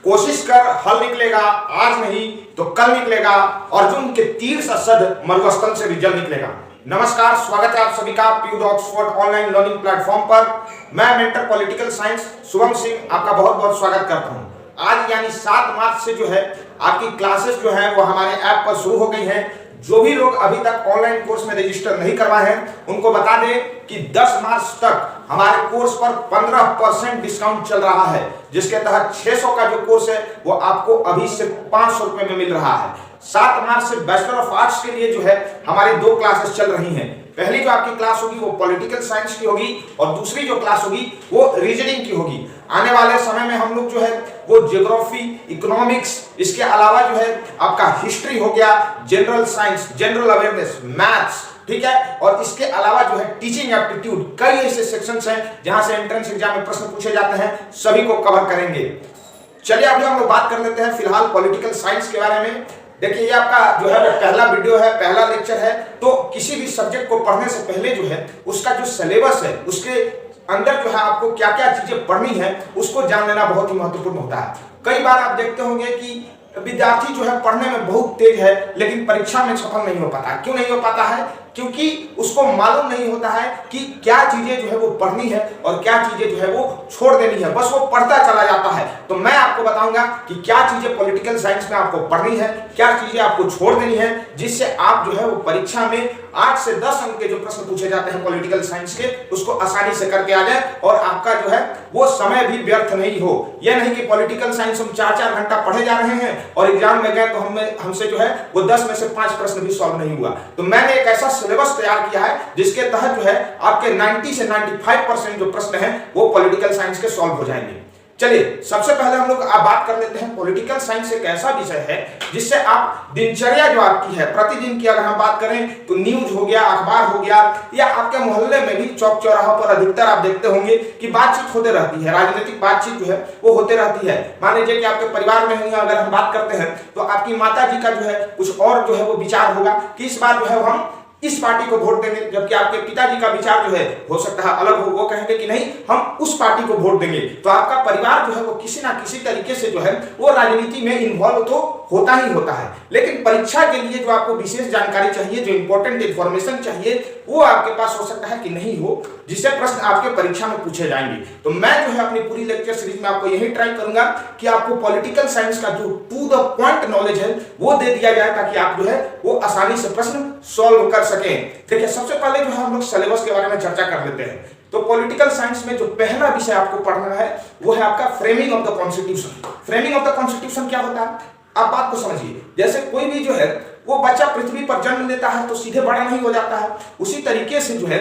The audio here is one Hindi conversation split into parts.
कोशिश कर, हल निकलेगा, आज नहीं तो कल निकलेगा। अर्जुन के तीर से सद मरुस्थल से भी जल निकलेगा। नमस्कार, स्वागत है आप सभी का Piyush Oxford online learning platform पर। मैं mentor political science Shubham Singh आपका बहुत बहुत स्वागत करता हूं। आज यानी 7 मार्च से जो है आपकी क्लासेस जो है वो हमारे ऐप पर शुरू हो गई हैं। जो भी लोग अभी तक ऑनलाइन कोर्स में रजिस्टर नहीं करवाए हैं उनको बता दें कि 10 मार्च तक हमारे कोर्स पर 15% डिस्काउंट चल रहा है, जिसके तहत 600 का जो कोर्स है वो आपको अभी सिर्फ 500 रुपए में मिल रहा है। 7 मार्च से बैचलर ऑफ आर्ट्स के लिए जो है हमारी 2 क्लासेस चल रही हैं। पहली जो आपकी क्लास होगी वो पॉलिटिकल साइंस की होगी और दूसरी जो क्लास होगी वो रीजनिंग की होगी। आने वाले समय में हम लोग जो है वो ज्योग्राफी, इकोनॉमिक्स, इसके अलावा जो है आपका हिस्ट्री हो गया, general science, general awareness, maths, ठीक है, और इसके अलावा जो है टीचिंग एप्टीट्यूड, कई ऐसे सेक्शंस हैं जहां से एंट्रेंस एग्जाम में प्रश्न पूछे जाते हैं, सभी को कवर करेंगे। चलिए अभी हम लोग बात कर लेते हैं फिलहाल पॉलिटिकल साइंस के बारे में। देखिए ये आपका जो है वो पहला वीडियो है, पहला लेक्चर है। तो किसी भी सब्जेक्ट को पढ़ने से पहले जो है उसका जो सिलेबस है उसके अंदर जो है आपको क्या क्या चीजें पढ़नी है उसको जान लेना बहुत ही महत्वपूर्ण होता है। कई बार आप देखते होंगे कि विद्यार्थी जो है पढ़ने में बहुत तेज है लेकिन परीक्षा में सफल नहीं हो पाता। क्यों नहीं हो पाता है? क्योंकि उसको मालूम नहीं होता है कि क्या चीजें जो है वो पढ़नी है और क्या चीजें जो है वो छोड़ देनी है, बस वो पढ़ता चला जाता है। तो मैं आपको बताऊंगा कि क्या चीजें पॉलिटिकल साइंस में आपको पढ़नी है, क्या चीजें आपको छोड़ देनी है, जिससे आप जो है वो परीक्षा में 8 से 10 अंक के जो प्रश्न पूछे जाते हैं पॉलिटिकल साइंस के उसको आसानी से करके आ जाए और आपका जो है वो समय भी व्यर्थ नहीं हो। यह नहीं कि पॉलिटिकल साइंस हम 4-4 घंटा पढ़े जा रहे हैं और एग्जाम में गए तो हमसे जो है वो 10 में से 5 प्रश्न भी सॉल्व नहीं हुआ। तो मैंने एक ऐसा सिलेबस तैयार किया है जिसके तहत जो है आपके 90 से 95% जो प्रश्न हैं वो पॉलिटिकल साइंस के सॉल्व हो जाएंगे। चलिए सबसे पहले हम लोग बात कर लेते हैं। पॉलिटिकल साइंस एक ऐसा विषय है जिससे आप दिनचर्या जो आपकी है प्रतिदिन की, अगर हम बात करें तो न्यूज हो गया, अखबार हो गया, या आपके मोहल्ले में भी चौक चौराहों पर अधिकतर आप देखते होंगे कि बातचीत होते रहती है, राजनीतिक बातचीत जो है वो होते रहती है। मान लीजिए कि आपके परिवार में अगर हम बात करते हैं तो आपकी माता जी का जो है कुछ और जो है वो विचार होगा कि इस बार जो है हम इस पार्टी को वोट देंगे, जबकि आपके पिताजी का विचार जो है हो सकता है अलग हो, वो कहेंगे कि नहीं हम उस पार्टी को वोट देंगे। तो आपका परिवार जो है वो किसी ना किसी तरीके से जो है वो राजनीति में इन्वॉल्व तो होता ही होता है। लेकिन परीक्षा के लिए जो आपको विशेष जानकारी चाहिए, जो इंपॉर्टेंट इंफॉर्मेशन चाहिए, वो आपके पास हो सकता है कि नहीं हो, जिससे प्रश्न आपके परीक्षा में पूछे जाएंगे। तो मैं जो है अपनी पूरी लेक्चर सीरीज में आपको यही ट्राई करूंगा कि आपको पॉलिटिकल साइंस का जो टू द पॉइंट नॉलेज है वो दे दिया जाए ताकि आप जो है वो आसानी से प्रश्न सॉल्व कर सकें। देखिए सबसे पहले जो है हम लोग सिलेबस के बारे में चर्चा कर लेते हैं। तो पॉलिटिकल साइंस में जो पहला विषय आपको पढ़ना है वो है आपका framing of the constitution. Framing of the constitution क्या होता है आप बात को समझिए। जैसे कोई भी जो है वो बच्चा पृथ्वी पर जन्म लेता है तो सीधे बड़ा नहीं हो जाता है, उसी तरीके से जो है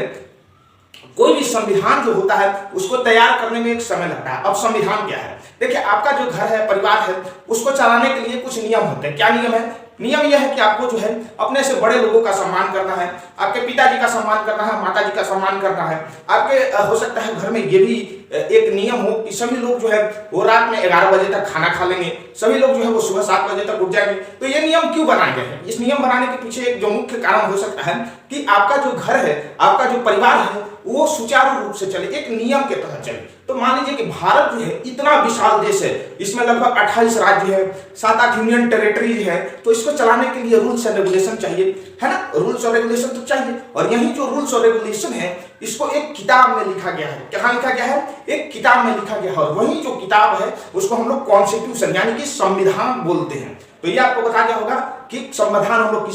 कोई भी संविधान जो होता है उसको तैयार करने में एक समय लगता है। अब संविधान क्या है? देखिए आपका जो घर है, परिवार है, उसको चलाने के लिए कुछ नियम होते हैं। क्या नियम है? नियम यह है कि आपको जो है अपने से बड़े लोगों का सम्मान करना है, आपके पिताजी का सम्मान करना है, माताजी का सम्मान करना है। आपके हो सकता है घर में ये भी एक नियम हो कि सभी लोग जो है वो रात में 11 बजे तक खाना खा लेंगे, सभी लोग जो है वो सुबह 7 बजे तक उठ जाएंगे। तो ये नियम क्यों बनाए गए हैं? इस नियम बनाने के पीछे एक जो मुख्य कारण हो सकता है कि आपका जो घर है, आपका जो परिवार है वो सुचारू रूप से चले, एक नियम के तहत चले। तो मान लीजिए कि भारत जो है इतना विशाल देश है, इसमें लगभग 28 राज्य है, 7-8 यूनियन टेरिटरीज है, तो इसको चलाने के लिए रूल्स एंड रेगुलेशन चाहिए, है ना? रूल्स और रेगुलेशन तो चाहिए। और यही जो रूल्स और रेगुलेशन है इसको एक किताब में लिखा गया है। कहाँ लिखा गया है? एक किताब में लिखा गया है। और वही जो किताब है उसको हम लोग कॉन्स्टिट्यूशन यानी कि संविधान बोलते हैं। तो ये आपको बता दिया होगा कि संविधान हम लोग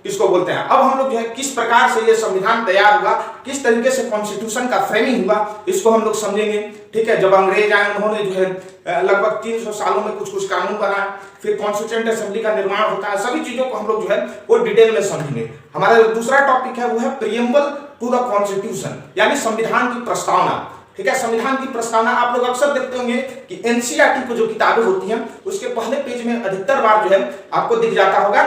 किसको बोलते हैं। अब हम लोग जो है किस प्रकार से ये संविधान तैयार हुआ, किस तरीके से कॉन्स्टिट्यूशन का फ्रेमिंग हुआ, इसको हम लोग समझेंगे। ठीक है, जब अंग्रेज आए उन्होंने जो है लगभग 300 सालों में कुछ कानून बनाया, फिर कॉन्स्टिट्यूएंट असेंबली का निर्माण होता है, सभी चीजों को हम लोग जो है वो डिटेल में समझेंगे। हमारा जो दूसरा टॉपिक है वो है प्रीएम्बल टू द कॉन्स्टिट्यूशन यानी संविधान की प्रस्तावना। ठीक है, संविधान की प्रस्तावना आप लोग अक्सर देखते होंगे कि एनसीईआरटी को जो किताबें होती हैं उसके पहले पेज में अधिकतर बार जो है आपको दिख जाता होगा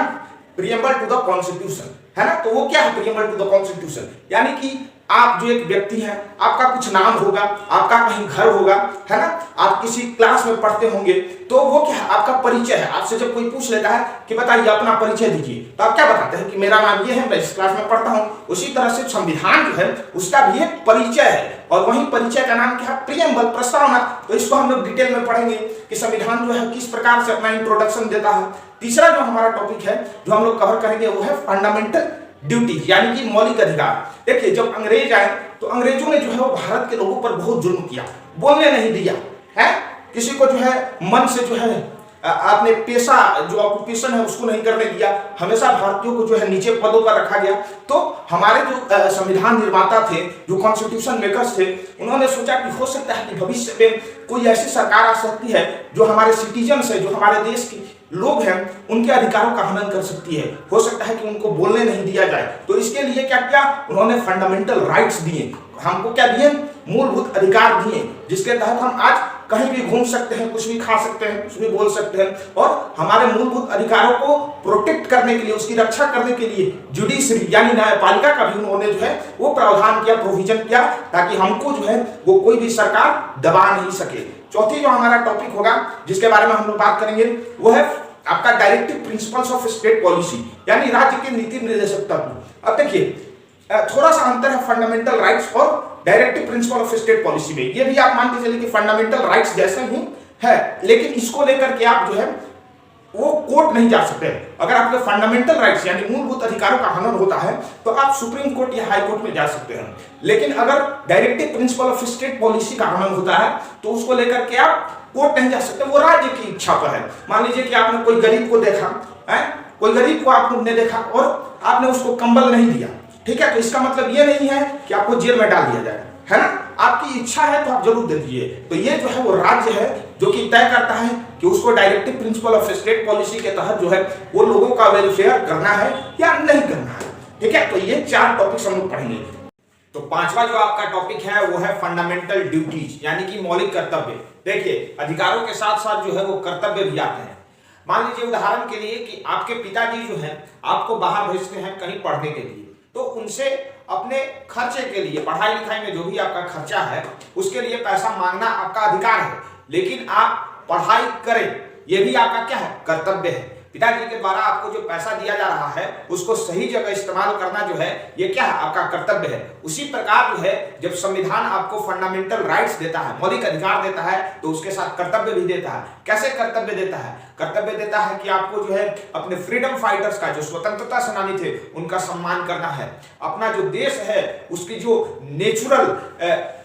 प्रीएम्बल टू द कॉन्स्टिट्यूशन, है ना? तो वो क्या है प्रीएम्बल टू द कॉन्स्टिट्यूशन? यानी कि आप जो एक व्यक्ति हैं, आपका कुछ नाम होगा, आपका कहीं घर होगा, है ना, आप किसी क्लास में पढ़ते होंगे, तो वो क्या है, आपका परिचय है। आपसे जब कोई पूछ लेता है कि बताइए अपना परिचय दीजिए, तो आप क्या बताते हैं कि मेरा नाम ये है, मैं इस क्लास में पढ़ता हूं। उसी तरह से संविधान जो है उसका भी एक परिचय है, और वही परिचय का नाम क्या है, प्रियम्बल, प्रस्तावना। तो इसको हम लोग डिटेल में पढ़ेंगे कि संविधान जो है किस प्रकार से अपना इंट्रोडक्शन देता है। तीसरा जो हमारा टॉपिक है जो हम लोग कवर करेंगे वो है फंडामेंटल ड्यूटी, यानी कि मौलिक अधिकार। देखिए, जब अंग्रेज आए तो अंग्रेजों ने जो है वो भारत के लोगों पर बहुत जुल्म किया, बोलने नहीं दिया है, किसी को जो है मन से जो है आपने पेशा जो ऑक्यूपेशन है उसको नहीं करने दिया, हमेशा भारतीयों को जो है नीचे पदों पर रखा गया। तो हमारे जो संविधान निर्माता थे, जो कॉन्स्टिट्यूशन मेकर्स थे, उन्होंने सोचा कि हो सकता है कि भविष्य में कोई ऐसी सरकार आ सकती है जो हमारे सिटीजन्स है, जो हमारे देश की लोग हैं, उनके अधिकारों का हनन कर सकती है। हो सकता है कि उनको बोलने नहीं दिया जाए। तो इसके लिए क्या किया, उन्होंने फंडामेंटल राइट्स दिए, हमको क्या दिए, मूलभूत अधिकार दिए, जिसके तहत हम आज कहीं भी घूम सकते हैं, कुछ भी खा सकते हैं, कुछ भी बोल सकते हैं। और हमारे मूलभूत अधिकारों को प्रोटेक्ट करने के लिए, उसकी रक्षा करने के लिए जुडिशरी यानी न्यायपालिका का भी उन्होंने जो है वो प्रावधान किया, प्रोविजन किया, ताकि हमको जो है वो कोई भी सरकार दबा नहीं सके। चौथी जो हमारा टॉपिक होगा जिसके बारे में हम लोग बात करेंगे वो है आपका directive principles of state policy, यानी राज्य के नीति निर्देशक तत्व। अब देखिए, थोड़ा सा अंतर है फंडामेंटल राइट्स और directive principle of state policy में। ये भी आप मान के चलिए कि फंडामेंटल राइट्स जैसे ही है, लेकिन इसको लेकर के आप जो है वो कोर्ट नहीं जा सकते। अगर आपके फंडामेंटल राइट्स यानी मूलभूत अधिकारों का हनन होता है तो आप सुप्रीम कोर्ट या हाई कोर्ट में जा सकते हैं। लेकिन अगर directive principle of state policy का हनन होता है तो उसको लेकर के आप कोर्ट नहीं जा सकते, वो राज्य की इच्छा पर है। मान लीजिए कि आपने कोई गरीब को देखा है, कोई गरीब को आपने देखा और आपने उसको कंबल नहीं दिया, ठीक है, तो इसका मतलब ये नहीं है कि आपको जेल में डाल दिया जाएगा, है ना, आपकी इच्छा है तो आप जरूर दे दीजिए। तो ये जो है वो राज्य है जो कि तय करता है कि उसको directive principle of state policy के तहत जो है वो लोगों का वेलफेयर करना है या नहीं करना है, ठीक है। तो ये 4 टॉपिक्स हम लोग पढ़ेंगे। तो पांचवा जो आपका टॉपिक है वो है फंडामेंटल ड्यूटीज, यानी कि मौलिक कर्तव्य। देखिए, अधिकारों के साथ साथ जो है वो कर्तव्य भी आते हैं। मान लीजिए उदाहरण के लिए कि आपके पिताजी जो है आपको बाहर भेजते हैं कहीं पढ़ने के लिए, तो उनसे अपने खर्चे के लिए, पढ़ाई लिखाई में जो भी आपका खर्चा है उसके लिए पैसा मांगना आपका अधिकार है, लेकिन आप पढ़ाई करें ये भी आपका क्या है, कर्तव्य है। पिताजी के द्वारा आपको जो पैसा दिया जा रहा है उसको सही जगह इस्तेमाल करना जो है ये क्या है, आपका कर्तव्य है। उसी प्रकार जो है जब संविधान आपको फंडामेंटल राइट्स देता है, मौलिक अधिकार देता है, तो उसके साथ कर्तव्य भी देता है। कैसे कर्तव्य देता है? कर्तव्य देता है कि आपको जो है अपने फ्रीडम फाइटर्स का, जो स्वतंत्रता सेनानी थे, उनका सम्मान करना है। अपना जो देश है उसकी जो नेचुरल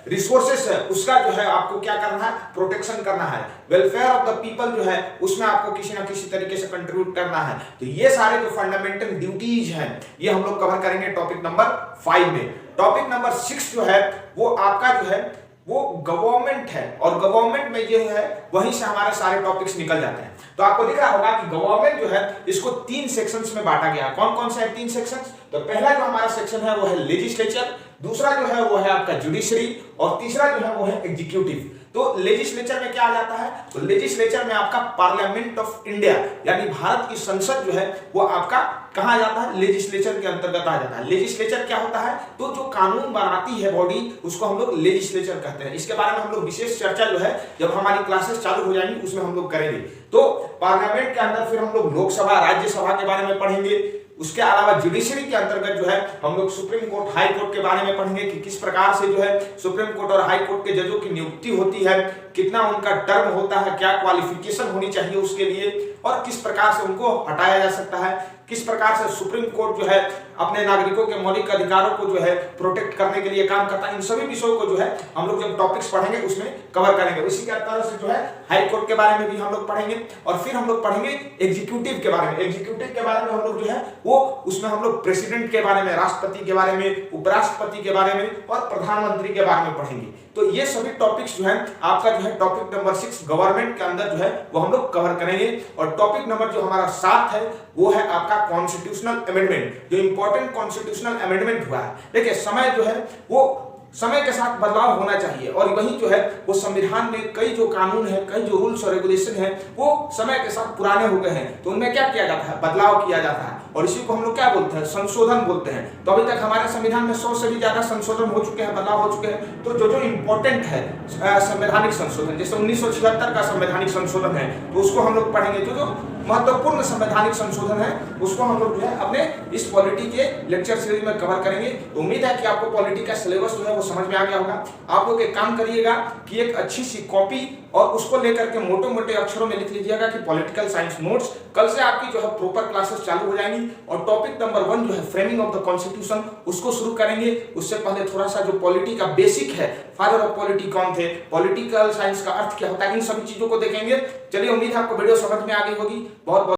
रिसोर्सेस है उसका जो है आपको क्या करना है, प्रोटेक्शन करना है। वेलफेयर ऑफ द पीपल जो है उसमें आपको किसी ना किसी तरीके से कंट्रीब्यूट करना है। तो ये सारे जो फंडामेंटल ड्यूटीज हैं ये हम लोग कवर करेंगे टॉपिक नंबर 5 में। टॉपिक नंबर 6 जो है वो आपका जो है वो गवर्नमेंट है, और गवर्नमेंट में ये है वहीं से हमारे सारे टॉपिक्स निकल जाते हैं। तो आपको दिख रहा होगा कि गवर्नमेंट जो है इसको 3 सेक्शंस में बांटा गया। कौन कौन से हैं 3 सेक्शंस? तो पहला जो हमारा सेक्शन है वो है लेजिस्लेचर, दूसरा जो है वो है आपका जुडिशरी, और तीसरा जो है वो है एग्जीक्यूटिव। तो लेजिस्लेचर में क्या आ जाता है? तो लेजिस्लेचर में आपका पार्लियामेंट ऑफ इंडिया यानी भारत की संसद जो है वो आपका कहां आ जाता है, लेजिस्लेचर के अंतर्गत आ जाता है। लेजिस्लेचर क्या होता है? तो जो कानून बनाती है बॉडी उसको हम लोग लेजिस्लेचर कहते हैं। इसके बारे में हम लोग विशेष चर्चा जो है जब हमारी क्लासेस चालू हो जाएंगी उसमें हम लोग करेंगे। तो पार्लियामेंट के अंदर फिर हम लोग लोकसभा, राज्यसभा के बारे में पढ़ेंगे। उसके अलावा जुडिशरी के अंतर्गत जो है हम लोग सुप्रीम कोर्ट, हाई कोर्ट के बारे में पढ़ेंगे कि किस प्रकार से जो है सुप्रीम कोर्ट और हाई कोर्ट के जजों की नियुक्ति होती है, कितना उनका टर्म होता है, क्या क्वालिफिकेशन होनी चाहिए उसके लिए, और किस प्रकार से उनको हटाया जा सकता है, किस प्रकार से सुप्रीम कोर्ट जो है अपने नागरिकों के मौलिक अधिकारों को जो है प्रोटेक्ट करने के लिए काम करता है। इन सभी विषयों को जो है हम लोग जब टॉपिक्स पढ़ेंगे उसमें कवर करेंगे। इसी के तरह से जो है हाई कोर्ट के बारे में भी हम लोग पढ़ेंगे, और फिर हम लोग पढ़ेंगे एग्जीक्यूटिव के बारे में। एग्जीक्यूटिव के बारे में हम लोग जो है वो उसमें हम लोग प्रेसिडेंट के बारे में, राष्ट्रपति के बारे में, उपराष्ट्रपति के बारे में और प्रधानमंत्री के बारे में पढ़ेंगे। तो ये सभी टॉपिक्स जो है आपका जो है टॉपिक नंबर 6 गवर्नमेंट के अंदर जो है वो हम लोग कवर करेंगे। और टॉपिक नंबर जो हमारा 7 है वो है आपका कॉन्स्टिट्यूशनल अमेंडमेंट, जो इंपॉर्टेंट कॉन्स्टिट्यूशनल अमेंडमेंट हुआ है। देखिए, समय जो है वो समय के साथ बदलाव होना चाहिए, और वहीं जो है वो संविधान में कई जो कानून है, कई जो रूल्स और रेगुलेशन है वो समय के साथ पुराने हो गए हैं, तो उनमें क्या किया जाता है, बदलाव किया जाता है। और इसी को हम लोग क्या बोलते हैं, संशोधन बोलते हैं। तो अभी तक हमारे संविधान में 100 से भी ज्यादा संशोधन हो चुके हैं, बदलाव हो चुके हैं। तो जो जो इम्पोर्टेंट है संवैधानिक संशोधन, जैसे 1976 का संवैधानिक संशोधन है, तो उसको हम लोग पढ़ेंगे। जो जो महत्वपूर्ण संवैधानिक संशोधन है उसको हम लोग जो है अपने इस पॉलिटी के लेक्चर सीरीज में कवर करेंगे। तो उम्मीद है कि आपको पॉलिटी का सिलेबस जो है वो समझ में आ गया होगा। आप लोग एक काम करिएगा कि एक अच्छी सी कॉपी और उसको लेकर के मोटे मोटे अक्षरों में लिख लीजिएगा कि पॉलिटिकल साइंस नोट्स। कल से आपकी जो है प्रॉपर क्लासेस चालू हो जाएंगी और टॉपिक नंबर 1 जो है फ्रेमिंग ऑफ द कॉन्स्टिट्यूशन उसको शुरू करेंगे। उससे पहले थोड़ा सा जो पॉलिटी का बेसिक है, फादर ऑफ पॉलिटी कौन थे, पॉलिटिकल साइंस का अर्थ क्या होता है, इन सभी चीजों को देखेंगे। चलिए, उम्मीद है आपको वीडियो समझ में आ गई होगी। बहुत बहुत